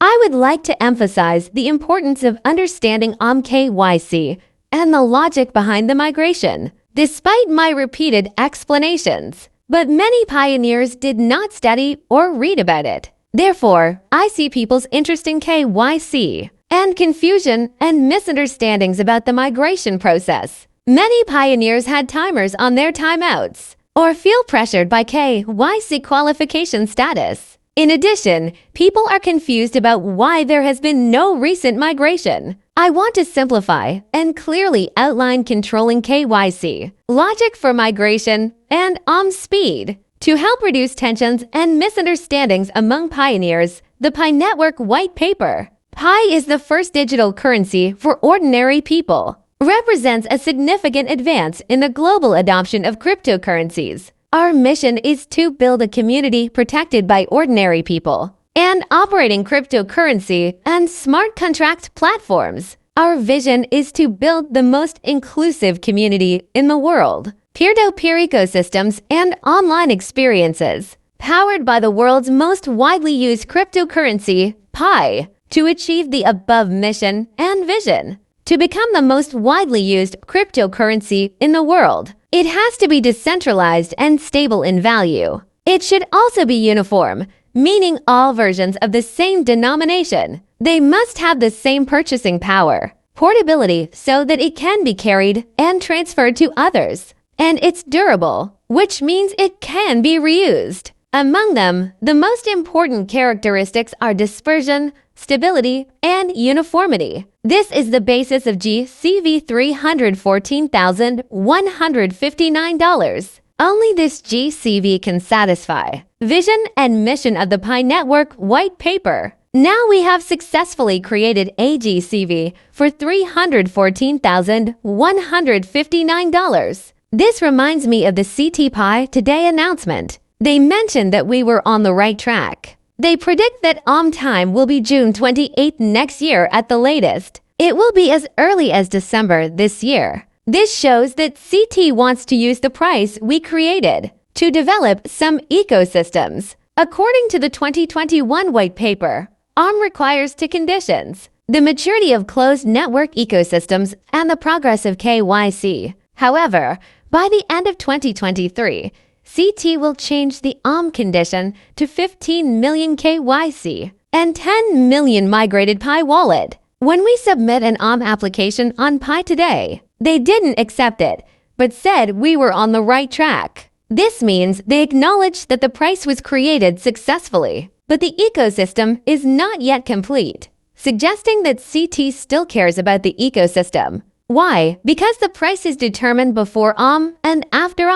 I would like to emphasize the importance of understanding KYC and the logic behind the migration, despite my repeated explanations. But many pioneers did not study or read about it. Therefore, I see people's interest in KYC and confusion and misunderstandings about the migration process. Many pioneers had timers on their timeouts or feel pressured by KYC qualification status. In addition, people are confused about why there has been no recent migration. I want to simplify and clearly outline controlling KYC, logic for migration, and speed. To help reduce tensions and misunderstandings among pioneers, the Pi Network White Paper. Pi is the first digital currency for ordinary people, represents a significant advance in the global adoption of cryptocurrencies. Our mission is to build a community protected by ordinary people and operating cryptocurrency and smart contract platforms. Our vision is to build the most inclusive community in the world. Peer-to-peer ecosystems and online experiences, powered by the world's most widely used cryptocurrency, Pi, to achieve the above mission and vision. To become the most widely used cryptocurrency in the world, it has to be decentralized and stable in value. It should also be uniform, meaning all versions of the same denomination. They must have the same purchasing power, portability so that it can be carried and transferred to others. And it's durable, which means it can be reused. Among them, the most important characteristics are dispersion, stability, and uniformity. This is the basis of GCV $314,159. Only this GCV can satisfy vision and mission of the Pi Network White Paper. Now we have successfully created a GCV for $314,159. This reminds me of the CT Pi Today announcement. They mentioned that we were on the right track. They predict that time will be June 28th next year at the latest. It will be as early as December this year. This shows that CT wants to use the price we created to develop some ecosystems. According to the 2021 white paper, requires two conditions: the maturity of closed network ecosystems and the progress of KYC. However, by the end of 2023, CT will change the condition to 15 million KYC and 10 million migrated Pi wallet. When we submit an application on Pi Today, they didn't accept it, but said we were on the right track. This means they acknowledged that the price was created successfully, but the ecosystem is not yet complete, suggesting that CT still cares about the ecosystem. Why? Because the price is determined before and after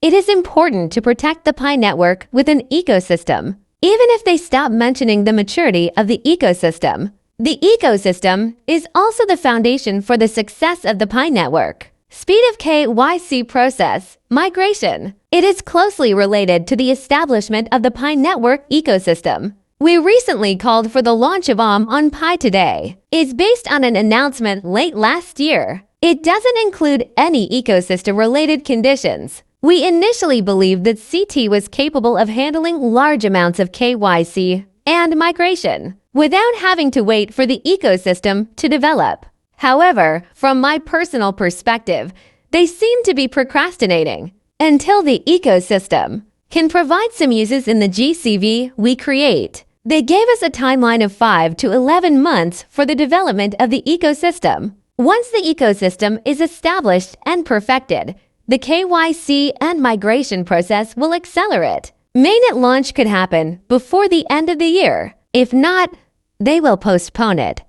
It is important to protect the Pi network with an ecosystem. Even if they stop mentioning the maturity of the ecosystem is also the foundation for the success of the Pi network. Speed of KYC process, migration. It is closely related to the establishment of the Pi network ecosystem. We recently called for the launch of on Pi Today. It's based on an announcement late last year. It doesn't include any ecosystem-related conditions. We initially believed that CT was capable of handling large amounts of KYC and migration without having to wait for the ecosystem to develop. However, from my personal perspective, they seem to be procrastinating until the ecosystem can provide some uses in the GCV we create. They gave us a timeline of 5 to 11 months for the development of the ecosystem. Once the ecosystem is established and perfected, the KYC and migration process will accelerate. Mainnet launch could happen before the end of the year. If not, they will postpone it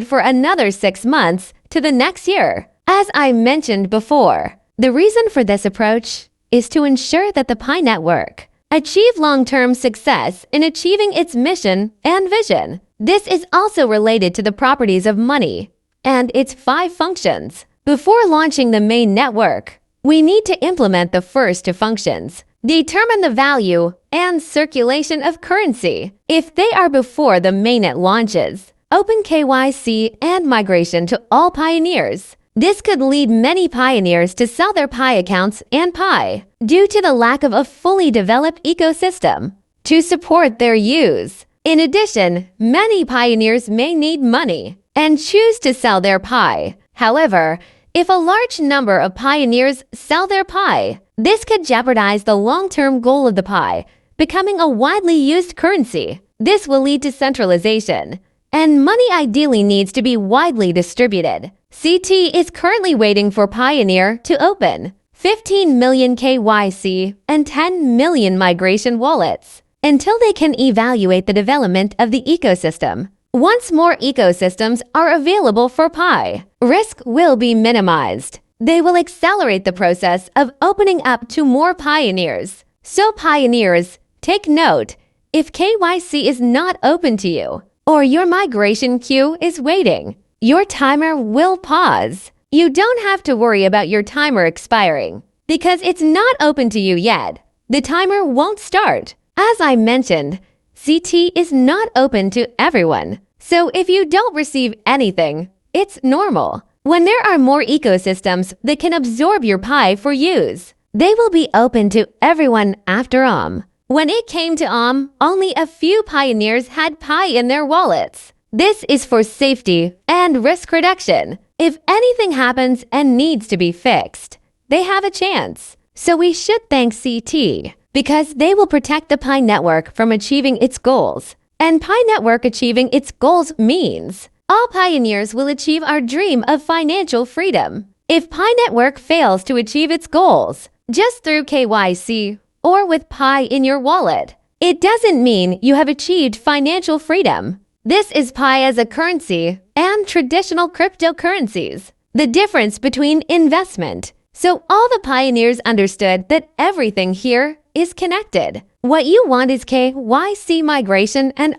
for another 6 months to the next year. As I mentioned before, the reason for this approach is to ensure that the Pi network achieve long-term success in achieving its mission and vision. This is also related to the properties of money and its 5 functions. Before launching the main network, we need to implement the first 2 functions, determine the value and circulation of currency. If they are before the mainnet launches, open KYC and migration to all pioneers. This could lead many pioneers to sell their Pi accounts and Pi due to the lack of a fully developed ecosystem to support their use. In addition, many pioneers may need money and choose to sell their pie. However, if a large number of pioneers sell their pie, this could jeopardize the long-term goal of the pie, becoming a widely used currency. This will lead to centralization, and money ideally needs to be widely distributed. CT is currently waiting for Pioneer to open 15 million KYC and 10 million migration wallets until they can evaluate the development of the ecosystem. Once more ecosystems are available for Pi, risk will be minimized. They will accelerate the process of opening up to more pioneers. So pioneers, take note, if KYC is not open to you, or your migration queue is waiting, your timer will pause. You don't have to worry about your timer expiring, because it's not open to you yet. The timer won't start. As I mentioned, CT is not open to everyone. So if you don't receive anything, it's normal. When there are more ecosystems that can absorb your pie for use, they will be open to everyone after When it came to only a few pioneers had pie in their wallets. This is for safety and risk reduction. If anything happens and needs to be fixed, they have a chance. So we should thank CT, because they will protect the Pi network from achieving its goals. And Pi network achieving its goals means all pioneers will achieve our dream of financial freedom. If Pi network fails to achieve its goals, just through KYC or with Pi in your wallet, it doesn't mean you have achieved financial freedom. This is Pi as a currency and traditional cryptocurrencies. The difference between investment. So all the pioneers understood that everything here is connected. What you want is KYC migration and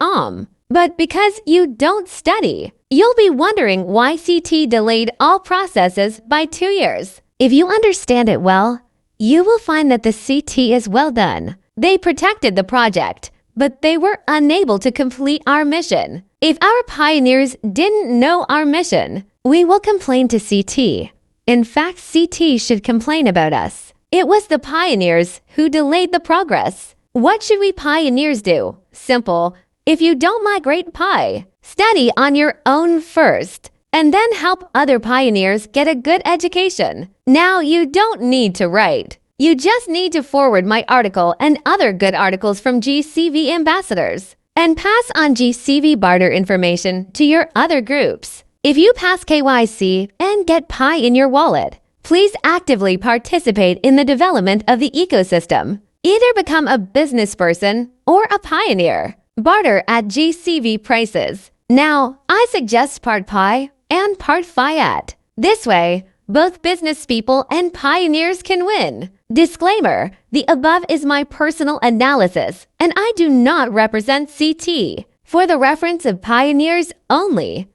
But because you don't study, you'll be wondering why CT delayed all processes by 2 years. If you understand it well, you will find that the CT is well done. They protected the project, but they were unable to complete our mission. If our pioneers didn't know our mission, we will complain to CT. In fact, CT should complain about us. It was the pioneers who delayed the progress. What should we pioneers do? Simple. If you don't migrate Pi, study on your own first, and then help other pioneers get a good education. Now you don't need to write. You just need to forward my article and other good articles from GCV ambassadors, and pass on GCV barter information to your other groups. If you pass KYC and get Pi in your wallet, please actively participate in the development of the ecosystem. Either become a business person or a pioneer. Barter at GCV prices. Now, I suggest part Pi and part Fiat. This way, both business people and pioneers can win. Disclaimer, the above is my personal analysis, and I do not represent CT. For the reference of pioneers only.